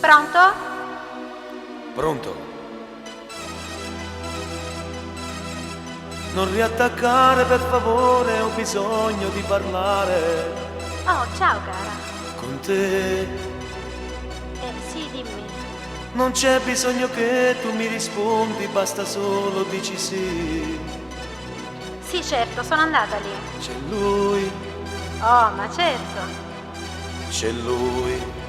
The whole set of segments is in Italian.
Pronto? Pronto? Non riattaccare per favore, ho bisogno di parlare Oh, ciao cara. con te. Sì, dimmi. Non c'è bisogno che tu mi rispondi, basta solo dici sì. Sì, certo, sono andata lì. C'è lui, Oh, ma certo. c'è lui.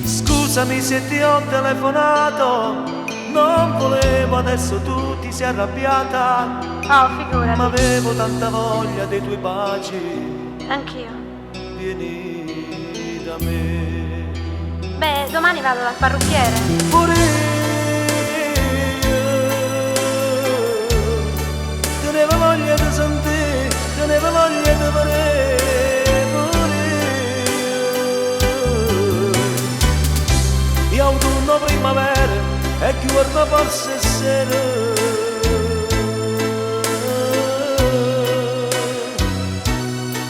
Scusami se ti ho telefonato, non volevo, adesso tu ti sei arrabbiata, Oh, figurati. ma avevo tanta voglia dei tuoi baci. Anch'io. Vieni da me. Beh, domani vado dal parrucchiere. Pure io tenevo voglia di sentire, tenevo voglia di vedere. Pure io autunno, primavera e giorno forse sera.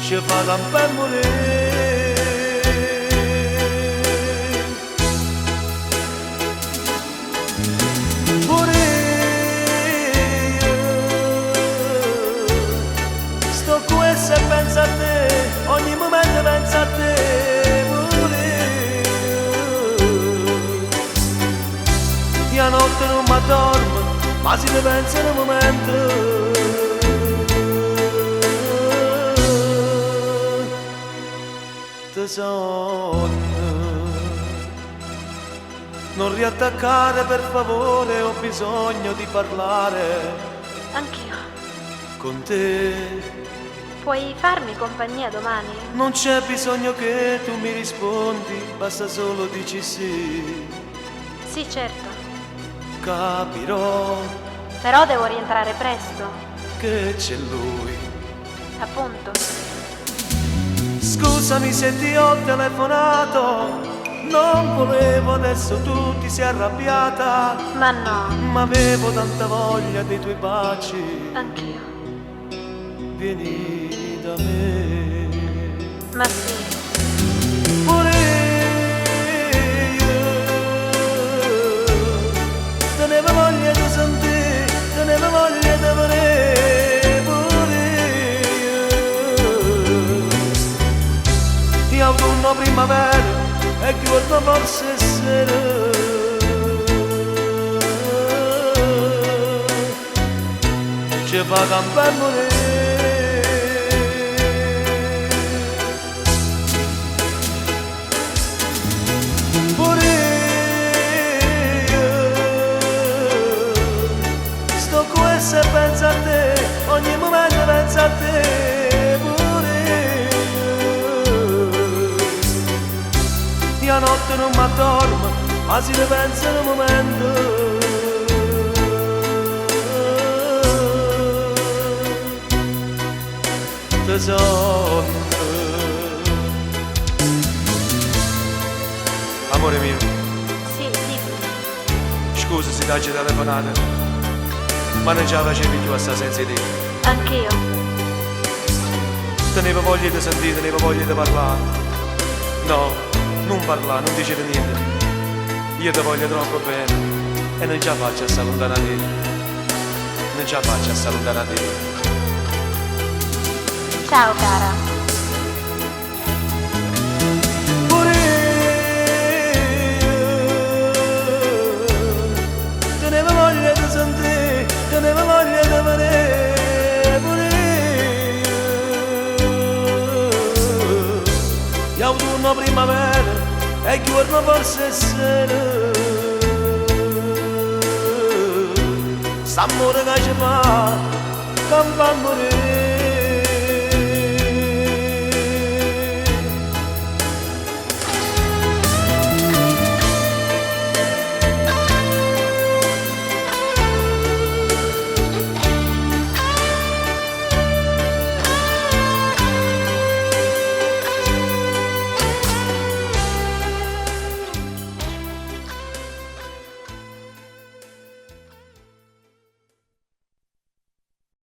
Ci fa per morire. Pure io sto qui e penso a te, ogni momento penso a te. Pure io notte non mi dormo, ma si ne pensa in un momento. Sogno. Non riattaccare per favore, ho bisogno di parlare Anch'io. con te. Puoi farmi compagnia domani? Non c'è bisogno che tu mi rispondi, basta solo dici sì. Sì, certo. Capirò Però devo rientrare presto. che c'è lui. Appunto. Scusami se ti ho telefonato, non volevo, adesso tu ti sei arrabbiata, Ma no, ma avevo tanta voglia dei tuoi baci. anch'io. Vieni da me. Ma sì. Pure io tenevo voglia di sentire, tenevo voglia di vedere. Pure io autunno, primavera e giorno forse sera. Ci fa per morire. Pure io sto qui e penso a te, ogni momento penso a te. Pure io notte non mi addormo, ma si ne pensa in un momento. Tesoro, amore mio, Sì, dimmi. scusa se ti ho telefonato, ma non ce la facevi più a stare senza te. Anch'io. Tenevo voglia di sentire, tenevo voglia di parlare. No, non parlare, non dicere niente. Io ti voglio troppo bene e non ce la faccio a stare lontana da te. Non ce la faccio a stare lontana da te. Ciao cara. Pure io tenevo voglia di sentire, tenevo voglia di vedere. Pure io autunno, primavera e giorno forse sera. S'amore che ci fa, che fa morire.